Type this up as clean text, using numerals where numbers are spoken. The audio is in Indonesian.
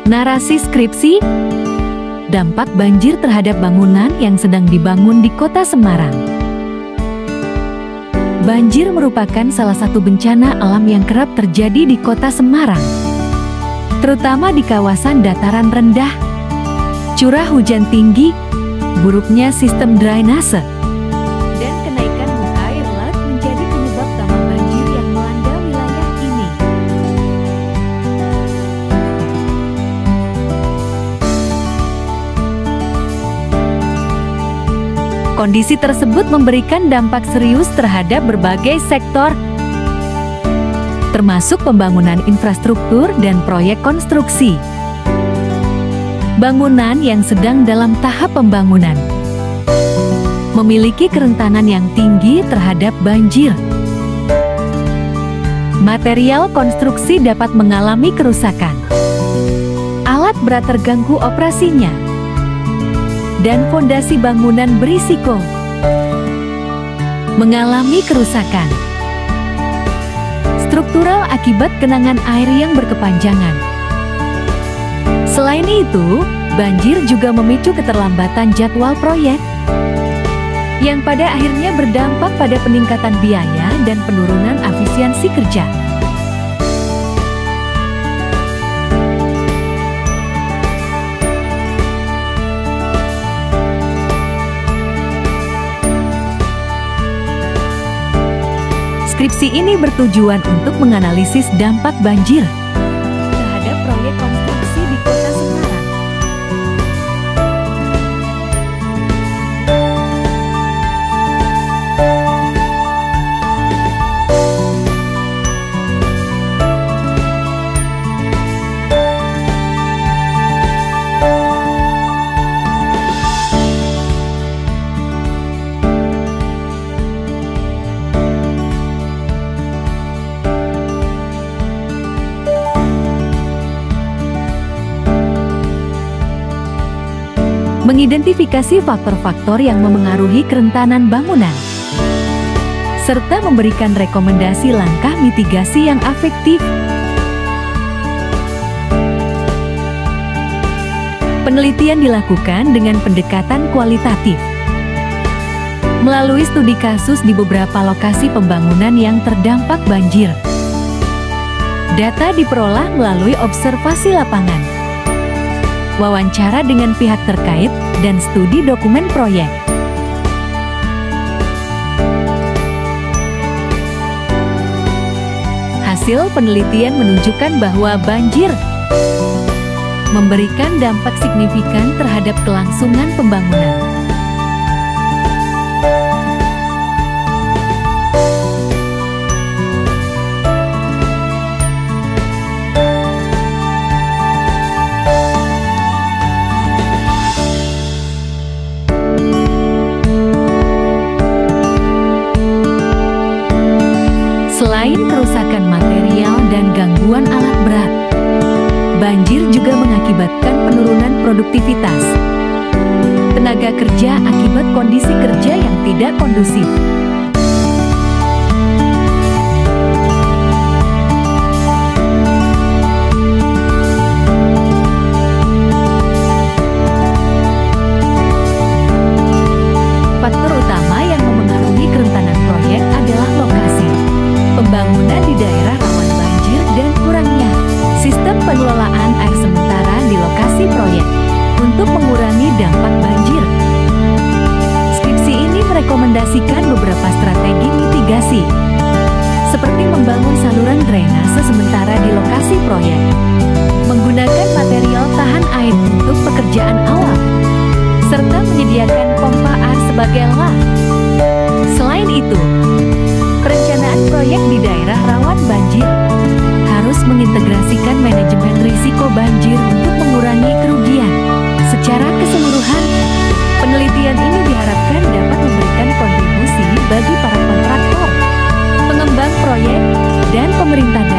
Narasi skripsi, dampak banjir terhadap bangunan yang sedang dibangun di Kota Semarang. Banjir merupakan salah satu bencana alam yang kerap terjadi di Kota Semarang, terutama di kawasan dataran rendah, curah hujan tinggi, buruknya sistem drainase, dan kenaikan muka air laut menjadi penyebab utama banjir yang melanda wilayah ini. Kondisi tersebut memberikan dampak serius terhadap berbagai sektor, termasuk pembangunan infrastruktur dan proyek konstruksi. Bangunan yang sedang dalam tahap pembangunan memiliki kerentanan yang tinggi terhadap banjir. Material konstruksi dapat mengalami kerusakan, alat berat terganggu operasinya, dan fondasi bangunan berisiko mengalami kerusakan struktural akibat genangan air yang berkepanjangan. Selain itu, banjir juga memicu keterlambatan jadwal proyek, yang pada akhirnya berdampak pada peningkatan biaya dan penurunan efisiensi kerja. Skripsi ini bertujuan untuk menganalisis dampak banjir terhadap proyek konstruksi di Kota Semarang. Mengidentifikasi faktor-faktor yang memengaruhi kerentanan bangunan, serta memberikan rekomendasi langkah mitigasi yang efektif. Penelitian dilakukan dengan pendekatan kualitatif, melalui studi kasus di beberapa lokasi pembangunan yang terdampak banjir. Data diperoleh melalui observasi lapangan, wawancara dengan pihak terkait, dan studi dokumen proyek. Hasil penelitian menunjukkan bahwa banjir memberikan dampak signifikan terhadap kelangsungan pembangunan. Selain kerusakan material dan gangguan alat berat, banjir juga mengakibatkan penurunan produktivitas tenaga kerja akibat kondisi kerja yang tidak kondusif. Faktor utama yang memengaruhi kerentanan proyek adalah lokasi pembangunan di daerah rawan banjir dan kurangnya sistem pengelolaan air sementara di lokasi proyek untuk mengurangi dampak banjir. Skripsi ini merekomendasikan beberapa strategi mitigasi, seperti membangun saluran drainase sementara di lokasi proyek, menggunakan material tahan air untuk pekerjaan awal, serta menyediakan pompa air sebagai alat. Selain itu, perencanaan proyek di daerah rawan banjir harus mengintegrasikan manajemen risiko banjir untuk mengurangi kerugian. Secara keseluruhan, penelitian ini diharapkan dapat memberikan kontribusi bagi para kontraktor, pengembang proyek, dan pemerintah daerah